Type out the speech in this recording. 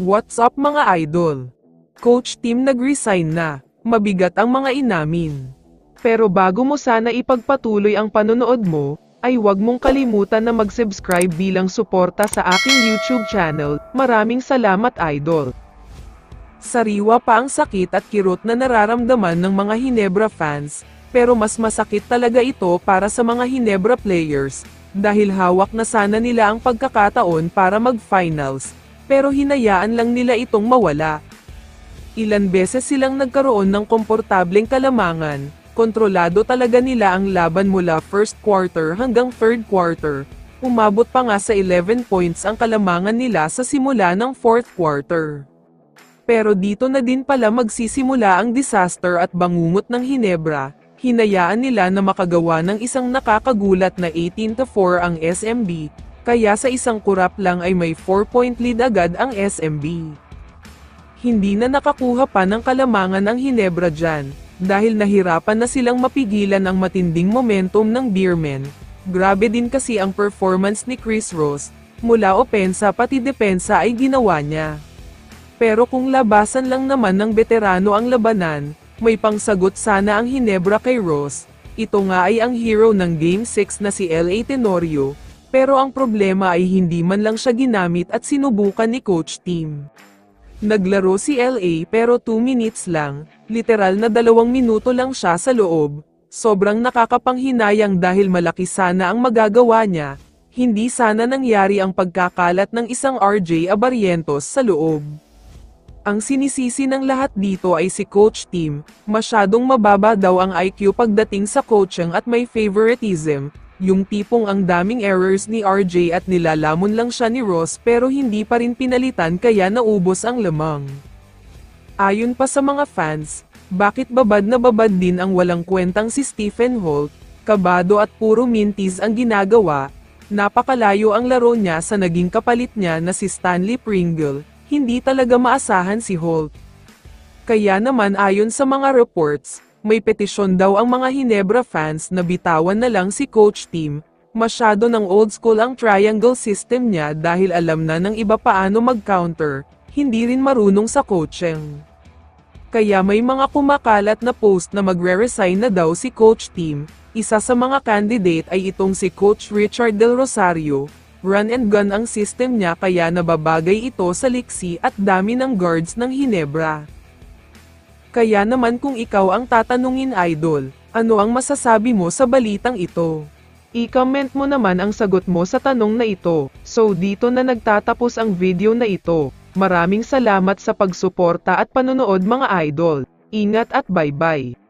What's up mga idol? Coach Tim nag-resign na. Mabigat ang mga inamin. Pero bago mo sana ipagpatuloy ang panonood mo, ay huwag mong kalimutan na mag-subscribe bilang suporta sa aking YouTube channel. Maraming salamat idol. Sariwa pa ang sakit at kirot na nararamdaman ng mga Hinebra fans, pero mas masakit talaga ito para sa mga Hinebra players, dahil hawak na sana nila ang pagkakataon para mag-finals, pero hinayaan lang nila itong mawala. Ilan beses silang nagkaroon ng komportableng kalamangan, kontrolado talaga nila ang laban mula first quarter hanggang third quarter, umabot pa nga sa 11 points ang kalamangan nila sa simula ng fourth quarter. Pero dito na din pala magsisimula ang disaster at bangungot ng Hinebra, hinayaan nila na makagawa ng isang nakakagulat na 18-4 ang SMB, kaya sa isang kurap lang ay may 4-point lead agad ang SMB. Hindi na nakakuha pa ng kalamangan ang Hinebra dyan, dahil nahirapan na silang mapigilan ang matinding momentum ng Beermen. Grabe din kasi ang performance ni Chris Ross, mula opensa pati depensa ay ginawa niya. Pero kung labasan lang naman ng veterano ang labanan, may pangsagot sana ang Hinebra kay Ross. Ito nga ay ang hero ng Game 6 na si L.A. Tenorio, pero ang problema ay hindi man lang siya ginamit at sinubukan ni Coach Tim. Naglaro si L.A. pero 2 minutes lang, literal na 2 minuto lang siya sa loob. Sobrang nakakapanghinayang dahil malaki sana ang magagawa niya, hindi sana nangyari ang pagkakalat ng isang RJ Abarrientos sa loob. Ang sinisisi ng lahat dito ay si Coach Tim, masyadong mababa daw ang IQ pagdating sa coaching at may favoritism, yung tipong ang daming errors ni RJ at nilalamon lang siya ni Ross pero hindi pa rin pinalitan kaya naubos ang lamang. Ayon pa sa mga fans, bakit babad na babad din ang walang kwentang si Stephen Holt, kabado at puro mintis ang ginagawa, napakalayo ang laro niya sa naging kapalit niya na si Stanley Pringle, hindi talaga maasahan si Holt. Kaya naman ayon sa mga reports, may petisyon daw ang mga Hinebra fans na bitawan na lang si Coach Tim, masyado ng old school ang triangle system niya dahil alam na ng iba paano mag-counter, hindi rin marunong sa coaching. Kaya may mga kumakalat na post na magre-resign na daw si Coach Tim, isa sa mga candidate ay itong si Coach Richard Del Rosario, run and gun ang system niya kaya nababagay ito sa liksi at dami ng guards ng Hinebra. Kaya naman kung ikaw ang tatanungin idol, ano ang masasabi mo sa balitang ito? I-comment mo naman ang sagot mo sa tanong na ito. So dito na nagtatapos ang video na ito. Maraming salamat sa pagsuporta at panonood mga idol. Ingat at bye-bye.